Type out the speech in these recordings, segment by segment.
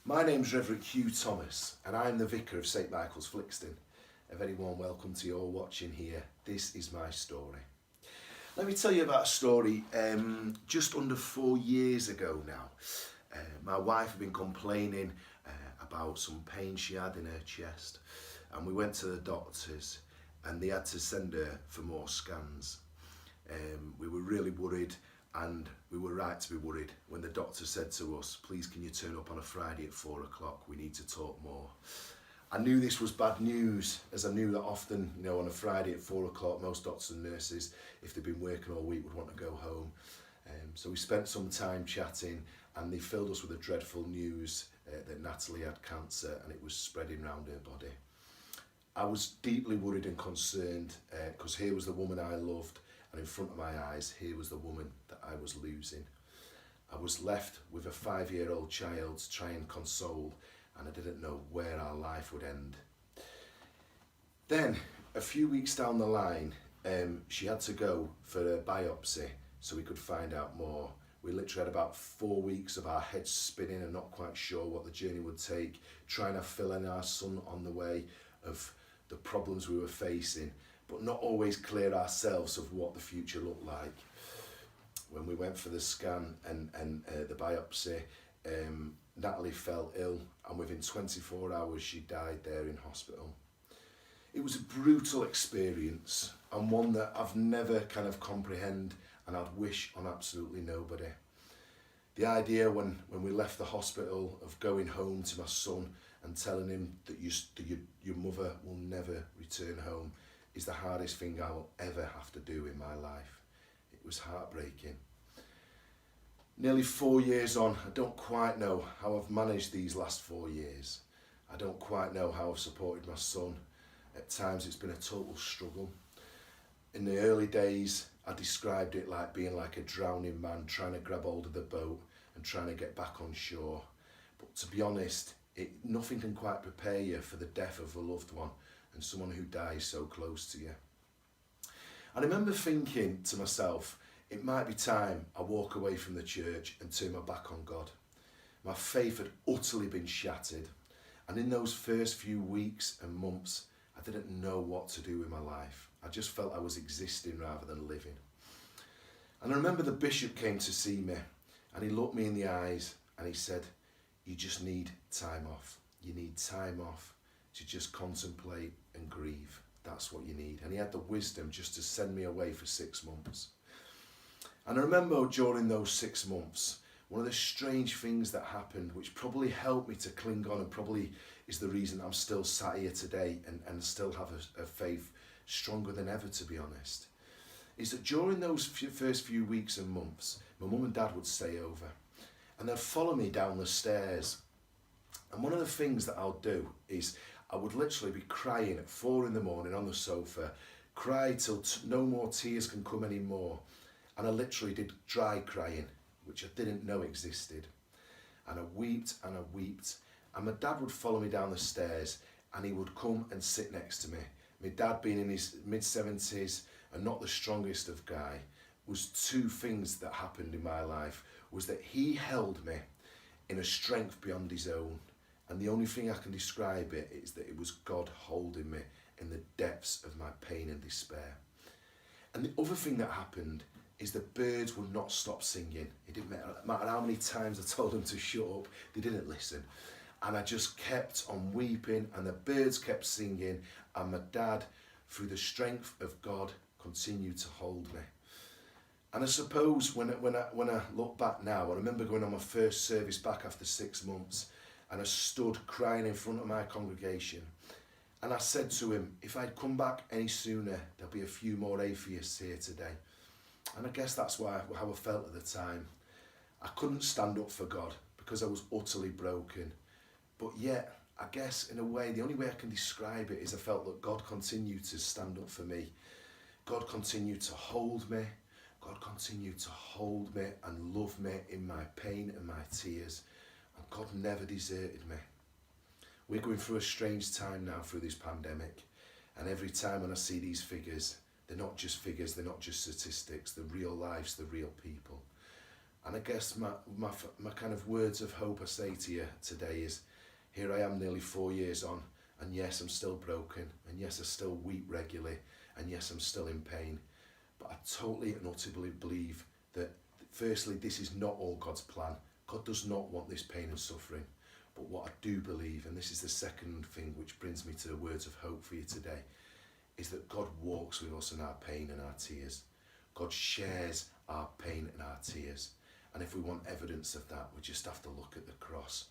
My name's Rev Huw and I'm the Vicar of St Michael's Flixton. A very warm welcome to you all watching here. This is my story. Let me tell you about a story just under 4 years ago now. My wife had been complaining about some pain she had in her chest, and we went to the doctors and they had to send her for more scans. We were really worried, and we were right to be worried when the doctor said to us, please can you turn up on a Friday at 4 o'clock, we need to talk more. I knew this was bad news, as I knew that often, on a Friday at 4 o'clock, most doctors and nurses, if they've been working all week, would want to go home. So we spent some time chatting, and they filled us with the dreadful news that Natalie had cancer and it was spreading around her body. I was deeply worried and concerned because here was the woman I loved, and in front of my eyes, here was the woman that I was losing. I was left with a 5-year-old child to try and console, and I didn't know where our life would end. Then, a few weeks down the line, she had to go for a biopsy so we could find out more. We literally had about 4 weeks of our heads spinning and not quite sure what the journey would take, trying to fill in our son on the way of the problems we were facing, but not always clear ourselves of what the future looked like. When we went for the scan and the biopsy, Natalie fell ill, and within 24 hours she died there in hospital. It was a brutal experience, and one that I've never kind of comprehend, and I'd wish on absolutely nobody. The idea when we left the hospital of going home to my son and telling him that your mother will never return home is the hardest thing I will ever have to do in my life. It was heartbreaking. Nearly 4 years on, I don't quite know how I've managed these last 4 years. I don't quite know how I've supported my son. At times it's been a total struggle. In the early days, I described it like being like a drowning man trying to grab hold of the boat and trying to get back on shore. But to be honest, nothing can quite prepare you for the death of a loved one and someone who dies so close to you. And I remember thinking to myself, it might be time I walk away from the church and turn my back on God. My faith had utterly been shattered, and in those first few weeks and months, I didn't know what to do with my life. I just felt I was existing rather than living. And I remember the bishop came to see me, and he looked me in the eyes and he said, you just need time off. You need time off to just contemplate and grieve. That's what you need. And he had the wisdom just to send me away for 6 months. And I remember during those 6 months, one of the strange things that happened, which probably helped me to cling on and probably is the reason I'm still sat here today and still have a faith stronger than ever, to be honest, is that during those first few weeks and months, my mum and dad would stay over and they'd follow me down the stairs. And one of the things that I'll do is I would literally be crying at 4 a.m. on the sofa, cry till no more tears can come anymore. And I literally did dry crying, which I didn't know existed. And I wept and I wept. And my dad would follow me down the stairs and he would come and sit next to me. My dad, being in his mid-70s and not the strongest of guy, was 2 things that happened in my life. Was that he held me in a strength beyond his own. And the only thing I can describe it is that it was God holding me in the depths of my pain and despair. And the other thing that happened is the birds would not stop singing. It didn't matter how many times I told them to shut up, they didn't listen. And I just kept on weeping, and the birds kept singing, and my dad, through the strength of God, continued to hold me. And I suppose when I look back now, I remember going on my first service back after 6 months, and I stood crying in front of my congregation. And I said to him, if I'd come back any sooner, there'll be a few more atheists here today. And I guess that's how I felt at the time. I couldn't stand up for God because I was utterly broken. But yet, I guess in a way, the only way I can describe it is I felt that God continued to stand up for me. God continued to hold me. God continued to hold me and love me in my pain and my tears. And God never deserted me. We're going through a strange time now through this pandemic. And every time when I see these figures, they're not just figures, they're not just statistics, they're real lives, they're real people. And I guess my kind of words of hope I say to you today is, here I am nearly 4 years on, and yes, I'm still broken, and yes, I still weep regularly, and yes, I'm still in pain. But I totally and utterly believe that, firstly, this is not all God's plan. God does not want this pain and suffering. But what I do believe, and this is the second thing which brings me to the words of hope for you today, is that God walks with us in our pain and our tears. God shares our pain and our tears. And if we want evidence of that, we just have to look at the cross.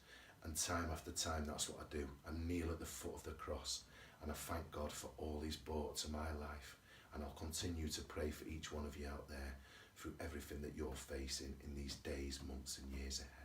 And time after time, that's what I do. I kneel at the foot of the cross and I thank God for all he's brought to my life. And I'll continue to pray for each one of you out there through everything that you're facing in these days, months and years ahead.